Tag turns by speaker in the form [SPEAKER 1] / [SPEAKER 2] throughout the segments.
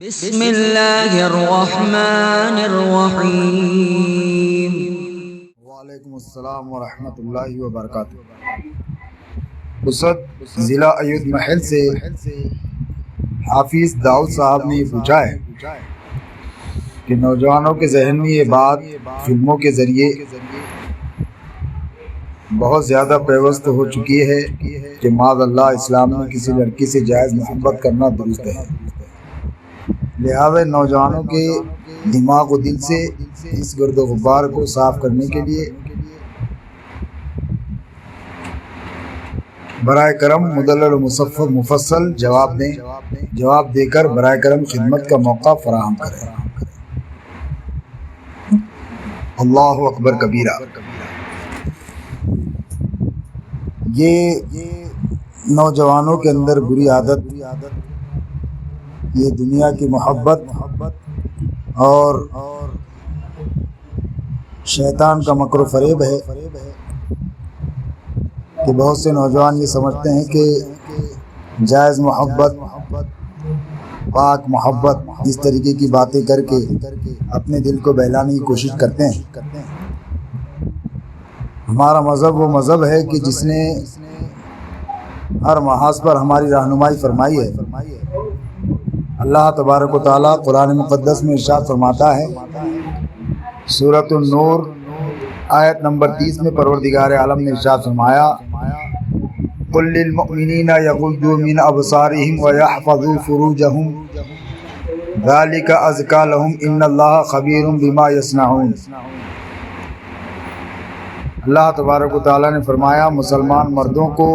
[SPEAKER 1] بسم اللہ الرحمن الرحیم۔
[SPEAKER 2] وعلیکم السلام ورحمۃ اللہ وبرکاتہ۔ اسد ضلع ایودھ محل سے حافظ داؤد صاحب نے یہ پوچھا ہے کہ نوجوانوں کے ذہن میں یہ بات فلموں کے ذریعے بہت زیادہ پیوست ہو چکی ہے کہ معاذ اللہ اسلام میں کسی لڑکی سے جائز محبت کرنا درست ہے، لہذا نوجوانوں کے دماغ و دل سے اس گرد و غبار کو صاف کرنے کے لیے برائے کرم مدلل و مفصل جواب دے کر برائے کرم خدمت کا موقع فراہم کریں۔ اللہ اکبر کبیرہ۔ یہ نوجوانوں کے اندر بری عادت، یہ دنیا کی محبت اور شیطان کا مکر و فریب ہے کہ بہت سے نوجوان یہ سمجھتے ہیں کہ جائز محبت، پاک محبت، اس طریقے کی باتیں کر کے اپنے دل کو بہلانے کی کوشش کرتے ہیں۔ ہمارا مذہب وہ مذہب ہے کہ جس نے ہر محاذ پر ہماری رہنمائی فرمائی ہے۔ اللہ تبارک و تعالیٰ قرآن مقدس میں ارشاد فرماتا ہے، سورۃ النور آیت نمبر 30 میں پروردگار عالم نے ارشاد فرمایا، قل للمؤمنین یغضوا من ابصارہم ویحفظوا فروجہم ذلک ازکی لہم ان اللہ خبیر بما یصنعون۔ اللہ تبارک و تعالیٰ نے فرمایا، مسلمان مردوں کو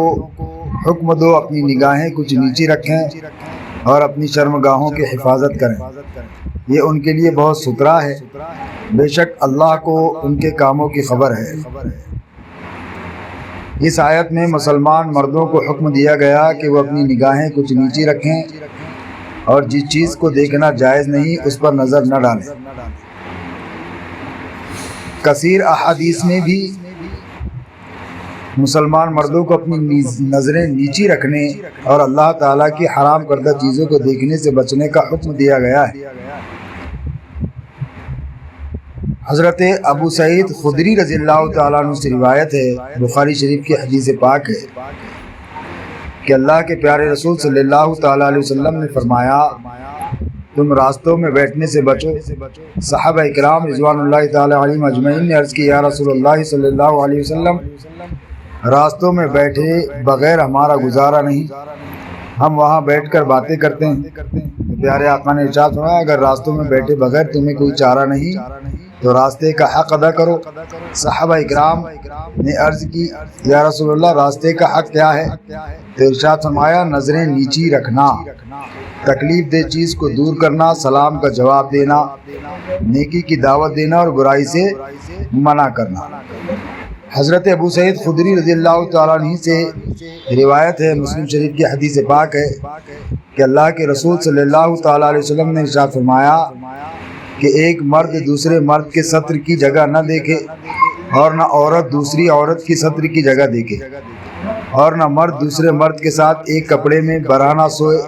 [SPEAKER 2] حکم دو اپنی نگاہیں کچھ نیچی رکھیں اور اپنی شرمگاہوں کی حفاظت کریں، یہ ان کے لیے بہت ستھرا ہے، بے شک اللہ کو ان کے کاموں کی خبر ہے۔ اس آیت میں مسلمان مردوں کو حکم دیا گیا کہ وہ اپنی نگاہیں کچھ نیچی رکھیں اور جس چیز کو دیکھنا جائز نہیں اس پر نظر نہ ڈالیں۔ کثیر احادیث میں بھی مسلمان مردوں کو اپنی نظریں نیچی رکھنے اور اللہ تعالیٰ کی حرام کردہ چیزوں کو دیکھنے سے بچنے کا حکم دیا گیا ہے۔ حضرت ابو سعید خدری رضی اللہ تعالیٰ عنہ سے روایت ہے، بخاری شریف کی حدیث پاک ہے کہ اللہ کے پیارے رسول صلی اللہ تعالیٰ علیہ وسلم نے فرمایا، تم راستوں میں بیٹھنے سے بچو۔ صحابہ اکرام رضوان اللہ تعالیٰ علیہم اجمعین نے عرض کی، یا رسول اللہ صلی اللہ علیہ وسلم، راستوں میں بیٹھے بغیر ہمارا گزارا نہیں، ہم وہاں بیٹھ کر باتیں کرتے ہیں۔ پیارے آقا نے ارشاد فرمایا، اگر راستوں میں بیٹھے بغیر تمہیں کوئی چارہ نہیں تو راستے کا حق ادا کرو۔ صحابہ اکرام نے عرض کی، یا رسول اللہ راستے کا حق کیا ہے؟ تو ارشاد فرمایا، نظریں نیچی رکھنا، تکلیف دہ چیز کو دور کرنا، سلام کا جواب دینا، نیکی کی دعوت دینا اور برائی سے منع کرنا۔ حضرت ابو سعید خدری رضی اللہ تعالیٰ عنہ سے روایت ہے، مسلم شریف کی حدیث پاک ہے کہ اللہ کے رسول صلی اللہ تعالیٰ علیہ وسلم نے ارشاد فرمایا کہ ایک مرد دوسرے مرد کے ستر کی جگہ نہ دیکھے اور نہ عورت دوسری عورت کی ستر کی جگہ دیکھے، اور نہ مرد دوسرے مرد کے ساتھ ایک کپڑے میں برہنہ سوئے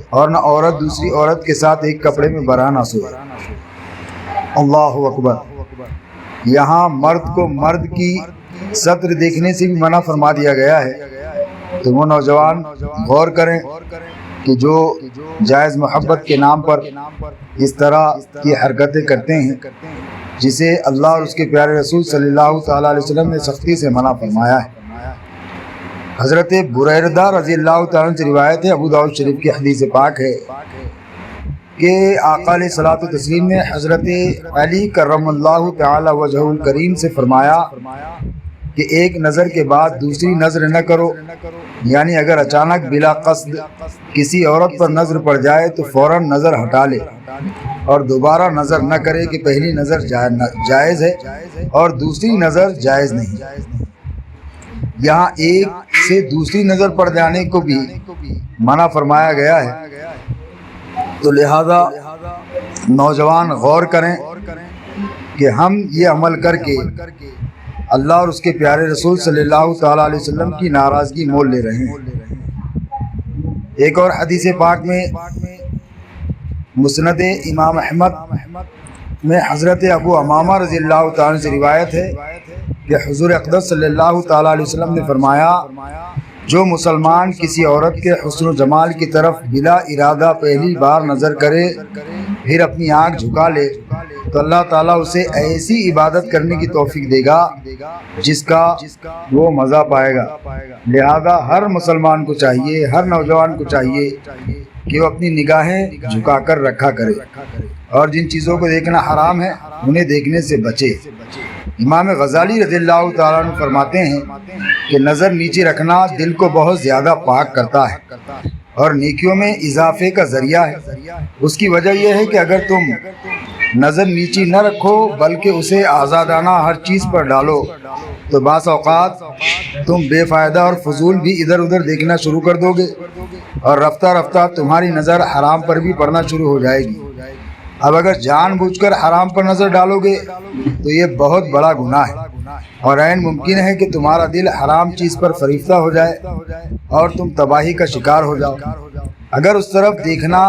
[SPEAKER 2] اور نہ عورت دوسری عورت کے ساتھ ایک کپڑے میں برہنہ سوئے۔ اللہ اکبر۔ یہاں مرد کو مرد کی ستر دیکھنے سے بھی منع فرما دیا گیا ہے۔ تو وہ نوجوان غور کریں کہ جو جائز محبت کے نام پر اس طرح کی حرکتیں کرتے ہیں جسے اللہ اور اس کے پیارے رسول صلی اللہ تعالیٰ علیہ وسلم نے سختی سے منع فرمایا ہے۔ حضرت بریرہ رضی اللہ تعالیٰ عنہ سے روایت ہے، ابو داؤد شریف کی حدیث پاک ہے کہ آقا علیہ الصلوۃ والتسلیم نے حضرت علی کرم اللہ تعالی وجہہ الکریم سے فرمایا کہ ایک نظر کے بعد دوسری نظر نہ کرو، یعنی اگر اچانک بلا قصد کسی عورت پر نظر پڑ جائے تو فوراً نظر ہٹا لے اور دوبارہ نظر نہ کرے کہ پہلی نظر جائز ہے اور دوسری نظر جائز نہیں۔ یہاں ایک سے دوسری نظر پڑ جانے کو بھی منع فرمایا گیا ہے۔ تو لہذا نوجوان غور کریں کہ ہم یہ عمل کر کے اللہ اور اس کے پیارے رسول صلی اللہ تعالیٰ علیہ وسلم کی ناراضگی مول لے رہے ہیں۔ ایک اور حدیث پاک میں مسند امام احمد میں حضرت ابو امامہ رضی اللہ تعالیٰ سے روایت ہے کہ حضور اقدس صلی اللہ تعالیٰ علیہ وسلم نے فرمایا، جو مسلمان کسی عورت کے حسن و جمال کی طرف بلا ارادہ پہلی بار نظر کرے پھر اپنی آنکھ جھکا لے تو اللہ تعالیٰ اسے ایسی عبادت کرنے کی توفیق دے گا جس کا وہ مزہ پائے گا۔ لہذا ہر مسلمان کو چاہیے، ہر نوجوان کو چاہیے کہ وہ اپنی نگاہیں جھکا کر رکھا کرے اور جن چیزوں کو دیکھنا حرام ہے انہیں دیکھنے سے بچے۔ امام غزالی رضی اللہ تعالیٰ عنہ فرماتے ہیں کہ نظر نیچے رکھنا دل کو بہت زیادہ پاک کرتا ہے اور نیکیوں میں اضافے کا ذریعہ ہے۔ اس کی وجہ یہ ہے کہ اگر تم نظر نیچی نہ رکھو بلکہ اسے آزادانہ ہر چیز پر ڈالو تو بعض اوقات تم بے فائدہ اور فضول بھی ادھر ادھر دیکھنا شروع کر دو گے اور رفتہ رفتہ تمہاری نظر حرام پر بھی پڑنا شروع ہو جائے گی۔ اب اگر جان بوجھ کر حرام پر نظر ڈالو گے تو یہ بہت بڑا گناہ ہے اور عین ممکن ہے کہ تمہارا دل حرام چیز پر فریفتہ ہو جائے اور تم تباہی کا شکار ہو جاؤ۔ اگر اس طرف دیکھنا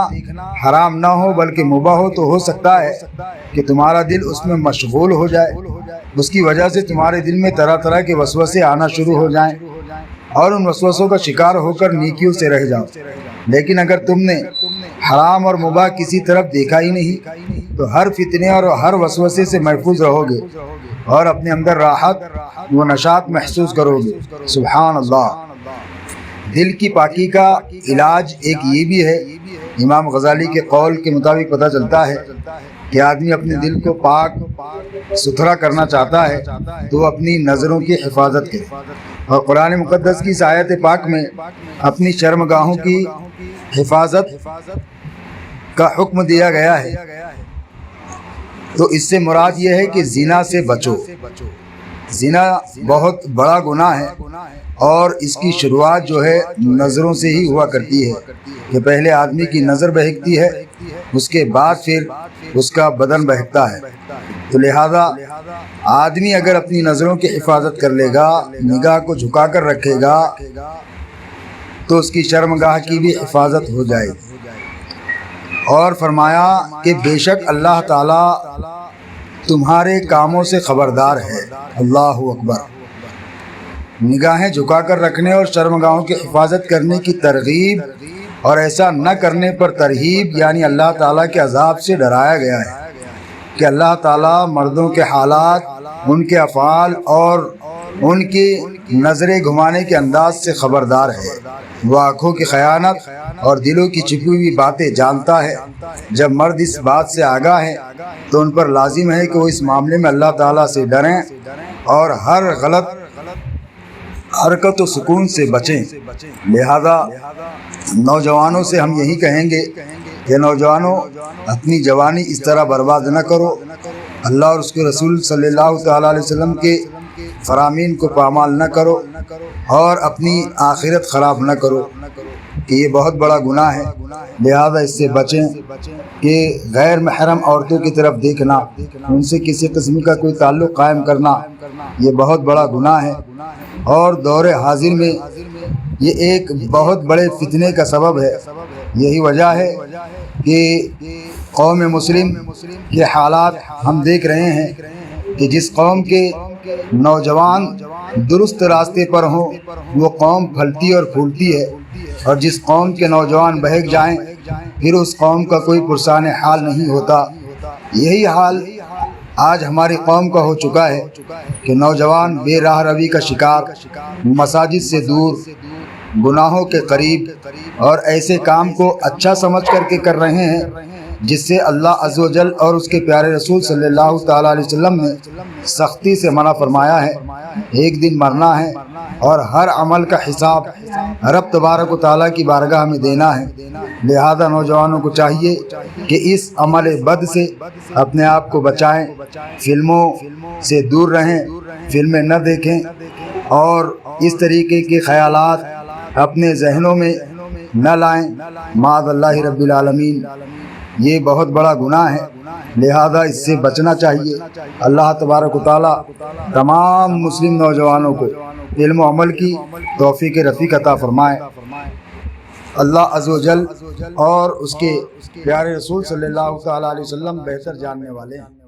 [SPEAKER 2] حرام نہ ہو بلکہ مباح ہو تو ہو سکتا ہے کہ تمہارا دل اس میں مشغول ہو جائے، اس کی وجہ سے تمہارے دل میں طرح طرح کے وسوسے آنا شروع ہو جائیں اور ان وسوسوں کا شکار ہو کر نیکیوں سے رہ جاؤ۔ لیکن اگر تم نے حرام اور مباح کسی طرف دیکھا ہی نہیں تو ہر فتنے اور ہر وسوسے سے محفوظ رہو گے اور اپنے اندر راحت و نشاط محسوس کرو گے۔ سبحان اللہ۔ دل کی پاکی کا علاج ایک یہ بھی ہے، امام غزالی کے قول کے مطابق پتہ چلتا ہے کہ آدمی اپنے دل کو پاک ستھرا کرنا چاہتا ہے تو وہ اپنی نظروں کی حفاظت کرے، اور قرآن مقدس کی اس آیت پاک میں اپنی شرمگاہوں کی حفاظت کا حکم دیا گیا ہے۔ تو اس سے مراد یہ ہے کہ زنا سے بچو۔ زنا بہت بڑا گناہ ہے اور اس کی شروعات جو ہے نظروں سے ہی ہوا کرتی ہے کہ پہلے آدمی کی نظر بہکتی ہے، اس کے بعد پھر اس کا بدن بہکتا ہے۔ تو لہذا آدمی اگر اپنی نظروں کی حفاظت کر لے گا، نگاہ کو جھکا کر رکھے گا تو اس کی شرمگاہ کی بھی حفاظت ہو جائے گی۔ اور فرمایا کہ بے شک اللہ تعالیٰ تمہارے کاموں سے خبردار ہے۔ اللہ اکبر۔ نگاہیں جھکا کر رکھنے اور شرمگاہوں کی حفاظت کرنے کی ترغیب اور ایسا نہ کرنے پر ترہیب، یعنی اللہ تعالیٰ کے عذاب سے ڈرایا گیا ہے کہ اللہ تعالیٰ مردوں کے حالات، ان کے افعال اور ان کی نظریں گھمانے کے انداز سے خبردار ہے۔ وہ آنکھوں کی خیانت اور دلوں کی چھپی ہوئی باتیں جانتا ہے۔ جب مرد اس بات سے آگاہ ہے تو ان پر لازم ہے کہ وہ اس معاملے میں اللہ تعالیٰ سے ڈریں اور ہر غلط حرکت و سکون سے بچیں۔ لہذا نوجوانوں سے ہم یہی کہیں گے کہ نوجوانوں اپنی جوانی اس طرح برباد نہ کرو، اللہ اور اس کے رسول صلی اللہ تعالیٰ علیہ وسلم کے فرامین کو پامال نہ کرو اور اپنی آخرت خراب نہ کرو کہ یہ بہت بڑا گناہ ہے۔ لہذا اس سے بچیں کہ غیر محرم عورتوں کی طرف دیکھنا، ان سے کسی قسم کا کوئی تعلق قائم کرنا یہ بہت بڑا گناہ ہے اور دور حاضر میں یہ ایک بہت بڑے فتنے کا سبب ہے۔ یہی وجہ ہے کہ قوم مسلم کے حالات ہم دیکھ رہے ہیں کہ جس قوم کے نوجوان درست راستے پر ہوں وہ قوم پھلتی اور پھولتی ہے، اور جس قوم کے نوجوان بہک جائیں پھر اس قوم کا کوئی پرسان حال نہیں ہوتا۔ یہی حال آج ہماری قوم کا ہو چکا ہے کہ نوجوان بے راہ روی کا شکار، مساجد سے دور، گناہوں کے قریب اور ایسے کام کو اچھا سمجھ کر کے کر رہے ہیں جس سے اللہ عز و جل اور اس کے پیارے رسول صلی اللہ تعالیٰ علیہ وسلم نے سختی سے منع فرمایا ہے۔ ایک دن مرنا ہے اور ہر عمل کا حساب رب تبارک و تعالیٰ کی بارگاہ میں دینا ہے۔ لہذا نوجوانوں کو چاہیے کہ اس عمل بد سے اپنے آپ کو بچائیں، فلموں سے دور رہیں، فلمیں نہ دیکھیں اور اس طریقے کے خیالات اپنے ذہنوں میں نہ لائیں، معاذ اللہ رب العالمین۔ یہ بہت بڑا گناہ ہے، لہذا اس سے بچنا چاہیے۔ اللہ تبارک و تعالیٰ تمام مسلم نوجوانوں کو علم و عمل کی توفیق رفیق عطا فرمائے۔ اللہ عز و جل اور اس کے پیارے رسول صلی اللہ تعالیٰ علیہ وسلم بہتر جاننے والے ہیں۔